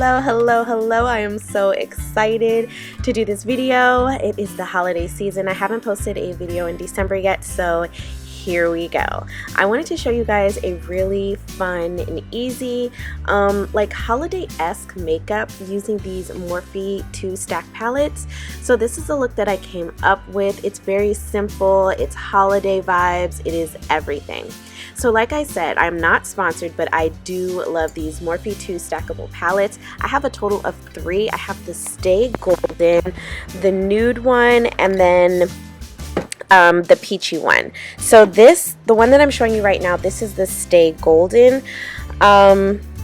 Hello. I am so excited to do this video. It is the holiday season. I haven't posted a video in December yet, so here we go. I wanted to show you guys a really fun and easy like holiday-esque makeup using these Morphe 2 stack palettes. So this is the look that I came up with. It's very simple, it's holiday vibes, it is everything. So like I said, I'm not sponsored, but I do love these Morphe 2 stackable palettes. I have a total of 3. I have the Stay Golden, the nude one, and then the peachy one. So the one that I'm showing you right now, this is the Stay Golden.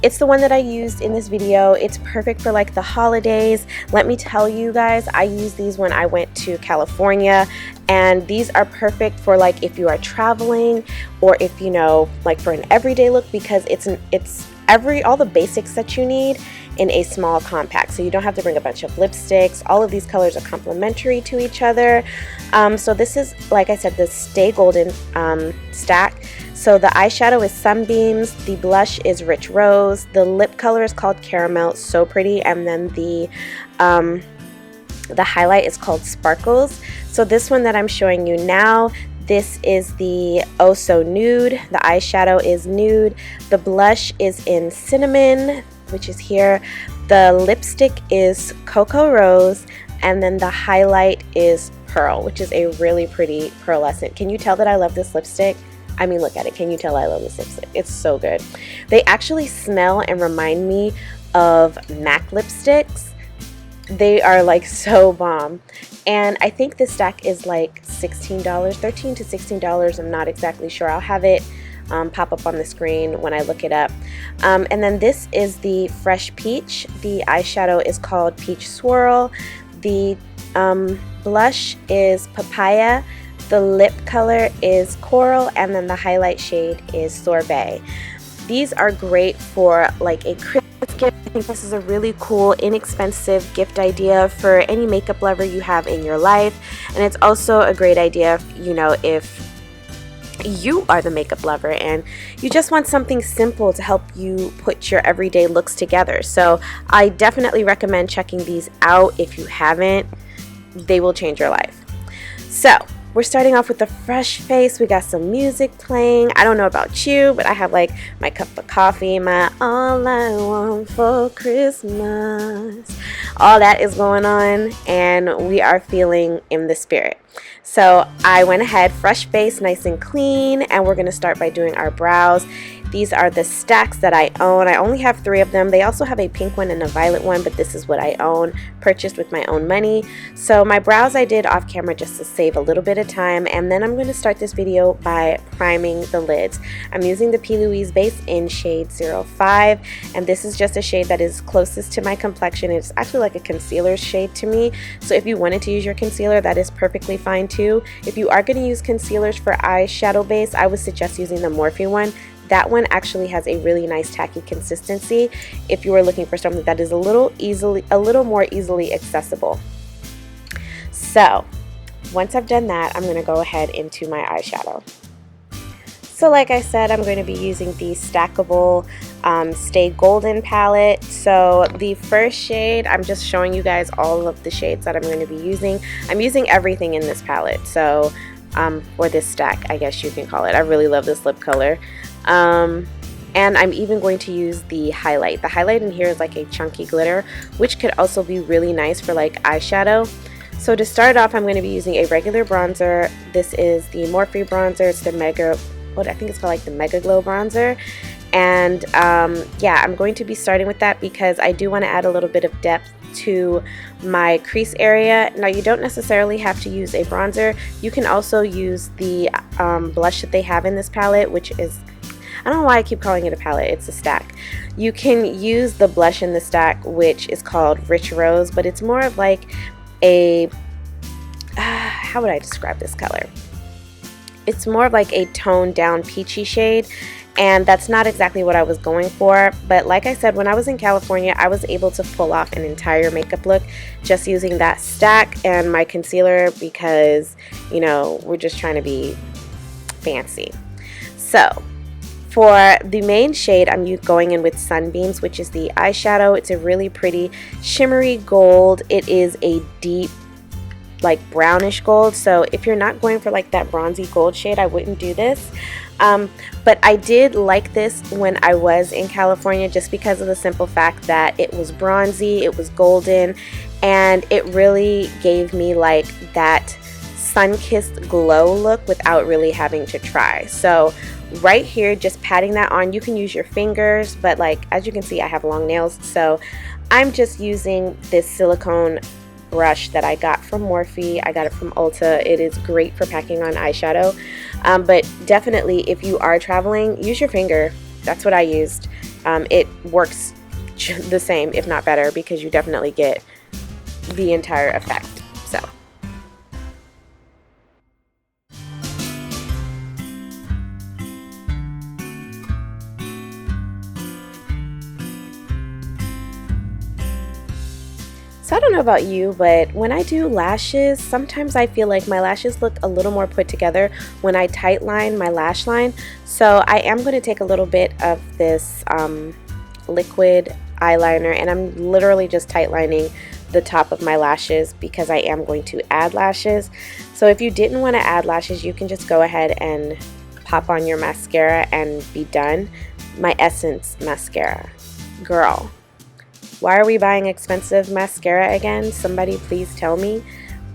It's the one that I used in this video. It's perfect for like the holidays. Let me tell you guys, I used these when I went to California, and these are perfect for like if you are traveling, or if you know, like for an everyday look, because it's all the basics that you need in a small compact. So you don't have to bring a bunch of lipsticks. All of these colors are complementary to each other. So this is, like I said, the Stay Golden stack. So the eyeshadow is Sunbeams, the blush is Rich Rose, the lip color is called Caramel, so pretty, and then the highlight is called Sparkles. So this one that I'm showing you now, this is the Oh So Nude. The eyeshadow is nude. The blush is in Cinnamon, which is here. The lipstick is Cocoa Rose, and then the highlight is Pearl, which is a really pretty pearlescent. Can you tell that I love this lipstick? I mean, look at it. Can you tell I love this lipstick? It's so good. They actually smell and remind me of MAC lipsticks. They are like so bomb. And I think this stack is like $16, $13 to $16. I'm not exactly sure. I'll have it pop up on the screen when I look it up. And then this is the Fresh Peach. The eyeshadow is called Peach Swirl. The blush is Papaya. The lip color is Coral, and then the highlight shade is Sorbet. These are great for like a Christmas gift. I think this is a really cool, inexpensive gift idea for any makeup lover you have in your life. And it's also a great idea, you know, if you are the makeup lover and you just want something simple to help you put your everyday looks together. So I definitely recommend checking these out. If you haven't, they will change your life. So we're starting off with a fresh face. We got some music playing. I don't know about you, but I have like my cup of coffee, my all I want for Christmas. All that is going on, and we are feeling in the spirit. So I went ahead, fresh face, nice and clean, and we're going to start by doing our brows. These are the stacks that I own. I only have 3 of them. They also have a pink one and a violet one, but this is what I own, purchased with my own money. So my brows I did off camera just to save a little bit of time, and then I'm going to start this video by priming the lids. I'm using the P. Louise base in shade 05, and this is just a shade that is closest to my complexion. It's actually like a concealer shade to me, so if you wanted to use your concealer, that is perfectly fine too. If you are going to use concealers for eyeshadow base, I would suggest using the Morphe one. That one actually has a really nice tacky consistency if you are looking for something that is a little more easily accessible. So once I've done that, I'm going to go ahead into my eyeshadow. So like I said, I'm going to be using the stackable Stay Golden palette. So the first shade, I'm just showing you guys all of the shades that I'm going to be using. I'm using everything in this palette. So or this stack, I guess you can call it. I really love this lip color. And I'm even going to use the highlight. The highlight in here is like a chunky glitter, which could also be really nice for like eyeshadow. So to start off, I'm going to be using a regular bronzer. This is the Morphe bronzer. It's the I think it's called like the Mega Glow bronzer. And yeah, I'm going to be starting with that because I do want to add a little bit of depth to my crease area. Now you don't necessarily have to use a bronzer. You can also use the blush that they have in this palette, which is, I don't know why I keep calling it a palette, it's a stack. You can use the blush in the stack, which is called Rich Rose, but it's more of like a, how would I describe this color? It's more of like a toned down peachy shade, and that's not exactly what I was going for. But like I said, when I was in California, I was able to pull off an entire makeup look just using that stack and my concealer because, you know, we're just trying to be fancy. So For the main shade, I'm going in with Sunbeams, which is the eyeshadow. It's a really pretty shimmery gold. It is a deep, like brownish gold. So if you're not going for like that bronzy gold shade, I wouldn't do this. But I did like this when I was in California, just because of the simple fact that it was bronzy, it was golden, and it really gave me like that sun-kissed glow look without really having to try. So right here, just patting that on. You can use your fingers, but like as you can see, I have long nails, so I'm just using this silicone brush that I got from Morphe. I got it from Ulta. It is great for packing on eyeshadow, but definitely if you are traveling, use your finger. That's what I used. It works the same, if not better, because you definitely get the entire effect. So I don't know about you, but when I do lashes, sometimes I feel like my lashes look a little more put together when I tight line my lash line. So I am going to take a little bit of this liquid eyeliner, and I'm literally just tight lining the top of my lashes because I am going to add lashes. So if you didn't want to add lashes, you can just go ahead and pop on your mascara and be done. My Essence mascara. Girl, why are we buying expensive mascara again? Somebody please tell me.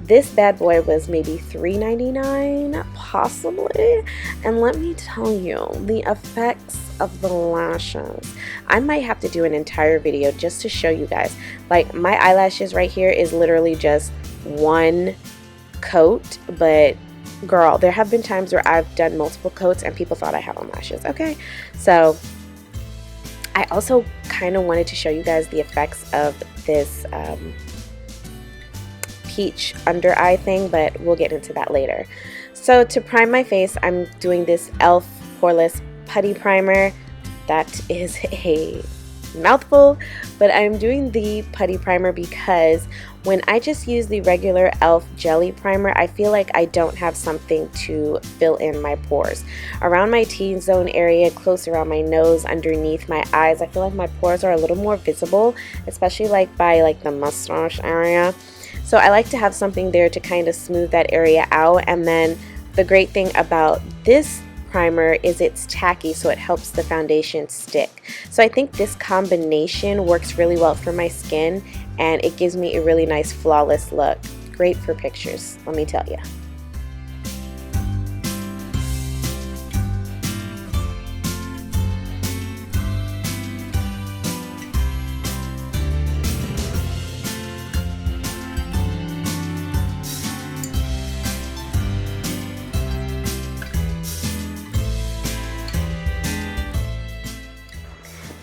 This bad boy was maybe $3.99, possibly. And let me tell you, the effects of the lashes. I might have to do an entire video just to show you guys. Like my eyelashes right here is literally just one coat, but girl, there have been times where I've done multiple coats and people thought I had on lashes. Okay, so I also kind of wanted to show you guys the effects of this peach under eye thing, but we'll get into that later. So to prime my face, I'm doing this e.l.f. Poreless Putty Primer. That is a mouthful, but I'm doing the putty primer because when I just use the regular e.l.f. jelly primer, I feel like I don't have something to fill in my pores. Around my T-zone area, close around my nose, underneath my eyes, I feel like my pores are a little more visible, especially like by like the mustache area. So I like to have something there to kind of smooth that area out. And then the great thing about this primer is it's tacky, so it helps the foundation stick. So I think this combination works really well for my skin, and it gives me a really nice flawless look. Great for pictures, let me tell you.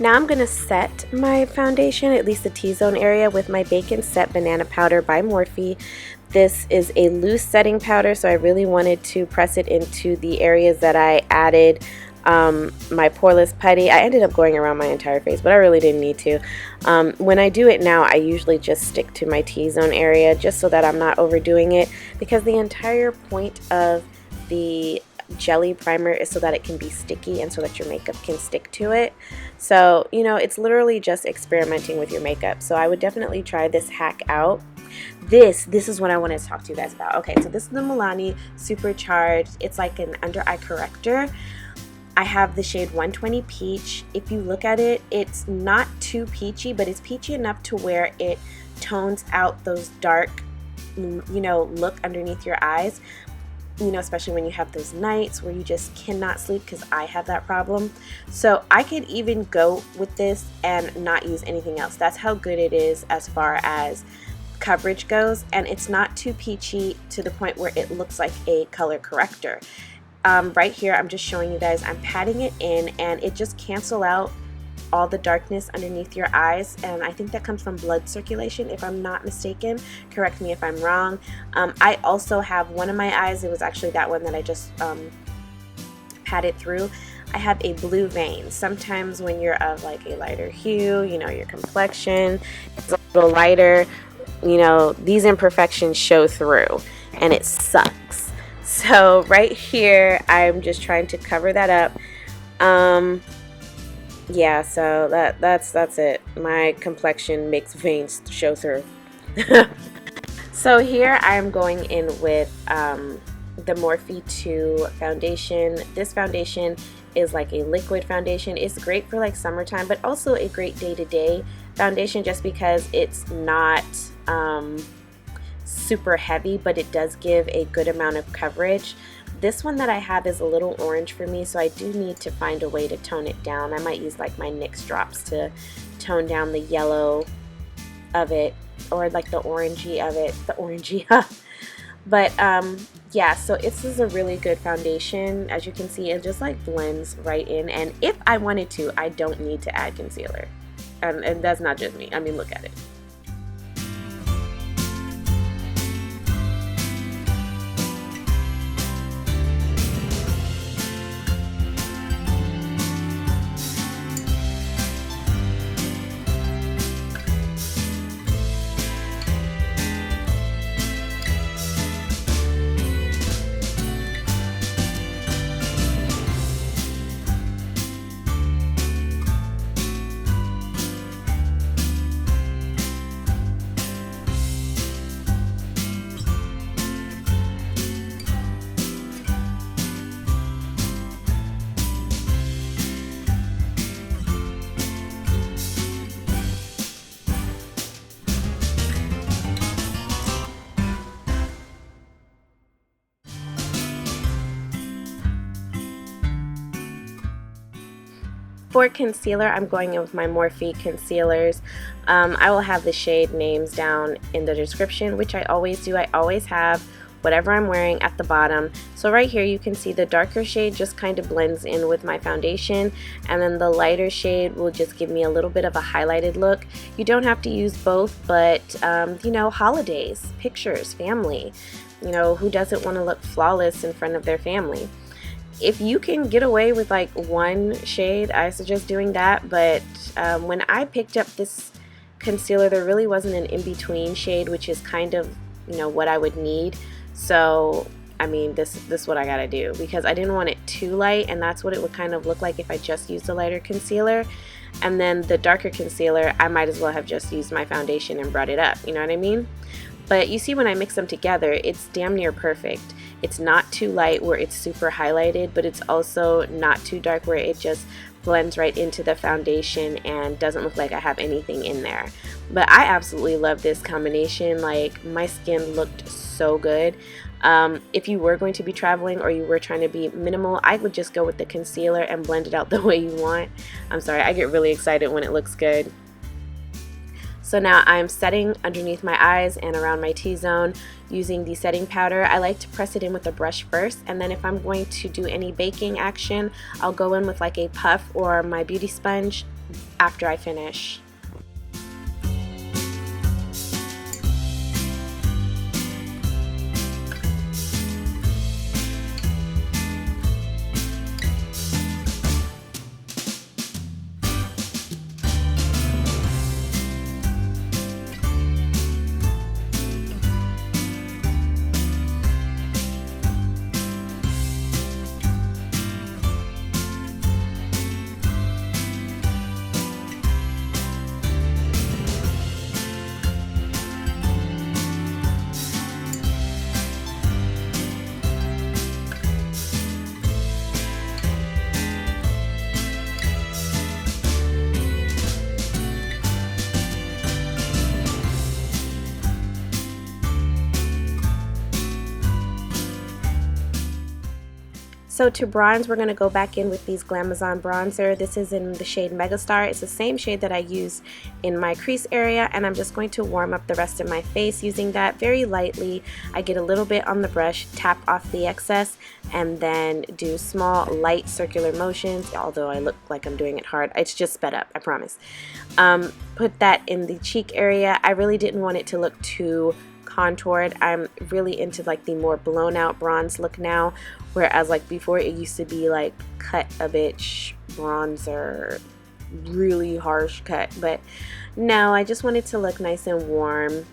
Now I'm going to set my foundation, at least the T-zone area, with my Bake and Set Banana Powder by Morphe. This is a loose setting powder, so I really wanted to press it into the areas that I added my poreless putty. I ended up going around my entire face, but I really didn't need to. When I do it now, I usually just stick to my T-zone area just so that I'm not overdoing it, because the entire point of the jelly primer is so that it can be sticky and so that your makeup can stick to it. So, you know, it's literally just experimenting with your makeup. So I would definitely try this hack out. This is what I wanted to talk to you guys about. Okay, so this is the Milani Supercharged. It's like an under eye corrector. I have the shade 120 Peach. If you look at it, it's not too peachy, but it's peachy enough to where it tones out those dark, you know, look underneath your eyes. You know, especially when you have those nights where you just cannot sleep, because I have that problem. So I could even go with this and not use anything else. That's how good it is as far as coverage goes, and it's not too peachy to the point where it looks like a color corrector. Right here, I'm just showing you guys, I'm patting it in, and it just cancels out all the darkness underneath your eyes, and I think that comes from blood circulation, if I'm not mistaken. Correct me if I'm wrong. I also have one of my eyes, it was actually that one that I just patted through. I have a blue vein. Sometimes when you're of like a lighter hue, you know, your complexion is a little lighter, you know, these imperfections show through, and it sucks. So right here, I'm just trying to cover that up. Yeah, so that's it. My complexion makes veins show through. So here I'm going in with the Morphe 2 foundation. This foundation is like a liquid foundation. It's great for like summertime, but also a great day-to-day foundation just because it's not super heavy, but it does give a good amount of coverage. This one that I have is a little orange for me, so I do need to find a way to tone it down. I might use like my NYX drops to tone down the yellow of it, or like the orangey of it, the orangey. But yeah, so this is a really good foundation. As you can see, it just like blends right in, and if I wanted to, I don't need to add concealer, and that's not just me. I mean, look at it. For concealer, I'm going in with my Morphe concealers. I will have the shade names down in the description, which I always do. I always have whatever I'm wearing at the bottom. So right here you can see the darker shade just kind of blends in with my foundation, and then the lighter shade will just give me a little bit of a highlighted look. You don't have to use both, but you know, holidays, pictures, family, you know, who doesn't want to look flawless in front of their family? If you can get away with like one shade, I suggest doing that. But when I picked up this concealer, there really wasn't an in-between shade, which is kind of, you know, what I would need. So I mean, this is what I gotta do, because I didn't want it too light, and that's what it would kind of look like if I just used a lighter concealer. And then the darker concealer, I might as well have just used my foundation and brought it up, you know what I mean? But you see, when I mix them together, it's damn near perfect. It's not too light where it's super highlighted, but it's also not too dark where it just blends right into the foundation and doesn't look like I have anything in there. But I absolutely love this combination. Like, my skin looked so good. If you were going to be traveling or you were trying to be minimal, I would just go with the concealer and blend it out the way you want. I'm sorry, I get really excited when it looks good. So now I'm setting underneath my eyes and around my T-zone using the setting powder. I like to press it in with a brush first, and then if I'm going to do any baking action, I'll go in with like a puff or my beauty sponge after I finish. So to bronze, we're going to go back in with these Glamabronze bronzer. This is in the shade Megastar. It's the same shade that I use in my crease area, and I'm just going to warm up the rest of my face using that very lightly. I get a little bit on the brush, tap off the excess, and then do small light circular motions, although I look like I'm doing it hard. It's just sped up, I promise. Put that in the cheek area. I really didn't want it to look too contoured. I'm really into like the more blown out bronze look now, whereas like before it used to be like cut a bitch bronzer, really harsh cut. But no, I just wanted to look nice and warm.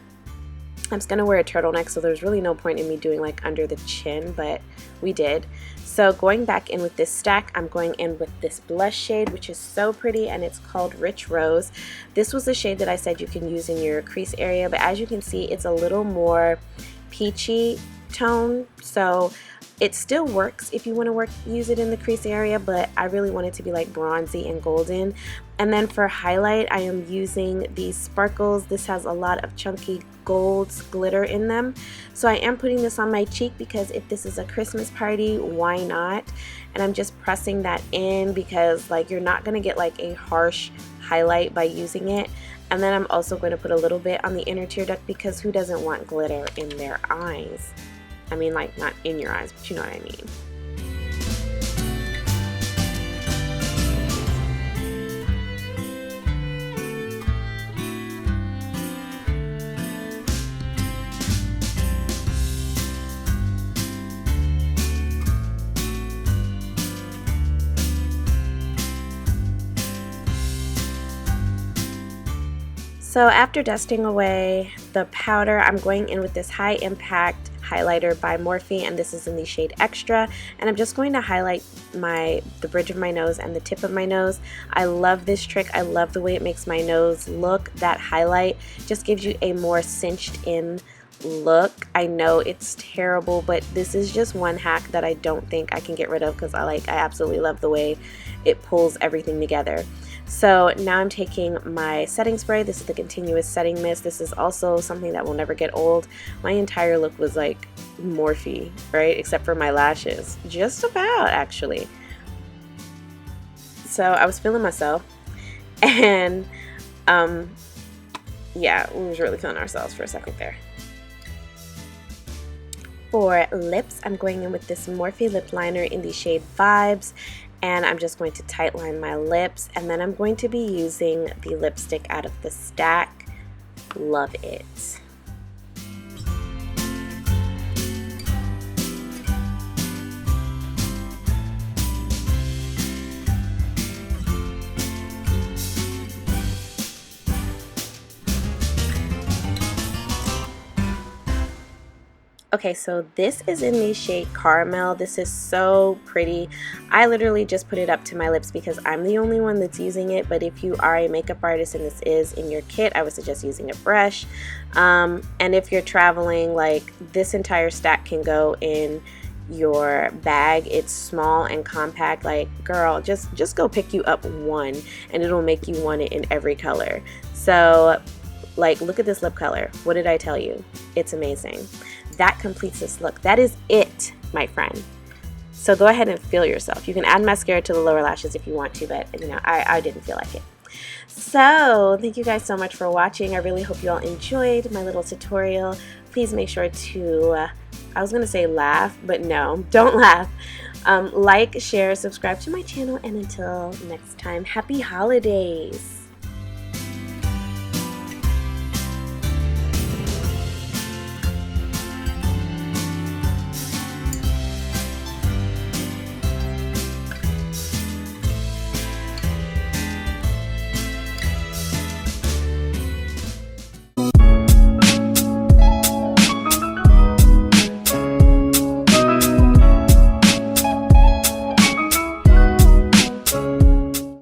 I'm just going to wear a turtleneck, so there's really no point in me doing like under the chin, but we did. So going back in with this stack, I'm going in with this blush shade, which is so pretty, and it's called Rich Rose. This was the shade that I said you can use in your crease area, but as you can see, it's a little more peachy tone, so it still works if you want to use it in the crease area, but I really want it to be like bronzy and golden. And then for highlight, I am using these sparkles. This has a lot of chunky golds glitter in them, so I am putting this on my cheek because if this is a Christmas party, why not? And I'm just pressing that in because like you're not gonna get like a harsh highlight by using it. And then I'm also going to put a little bit on the inner tear duct because who doesn't want glitter in their eyes? I mean, like, not in your eyes, but you know what I mean. So after dusting away the powder, I'm going in with this high impact highlighter by Morphe, and this is in the shade Extra, and I'm just going to highlight the bridge of my nose and the tip of my nose. I love this trick. I love the way it makes my nose look. That highlight just gives you a more cinched in look. I know it's terrible, but this is just one hack that I don't think I can get rid of because I absolutely love the way it pulls everything together. So now I'm taking my setting spray. This is the Continuous Setting Mist. This is also something that will never get old. My entire look was like Morphe, right? Except for my lashes. Just about, actually. So I was feeling myself. And yeah, we was really feeling ourselves for a second there. For lips, I'm going in with this Morphe lip liner in the shade Vibes, and I'm just going to tight line my lips, and then I'm going to be using the lipstick out of the stack. Love it. Okay, so this is in the shade Caramel. This is so pretty. I literally just put it up to my lips because I'm the only one that's using it, but if you are a makeup artist and this is in your kit, I would suggest using a brush. And if you're traveling, like, this entire stack can go in your bag. It's small and compact. Like, girl, just go pick you up one and it'll make you want it in every color. So, like, look at this lip color. What did I tell you? It's amazing. That completes this look. That is it, my friend. So go ahead and feel yourself. You can add mascara to the lower lashes if you want to, but you know, I didn't feel like it. So thank you guys so much for watching. I really hope you all enjoyed my little tutorial. Please make sure to, I was gonna say laugh, but no, don't laugh. Like, share, subscribe to my channel, and until next time, happy holidays.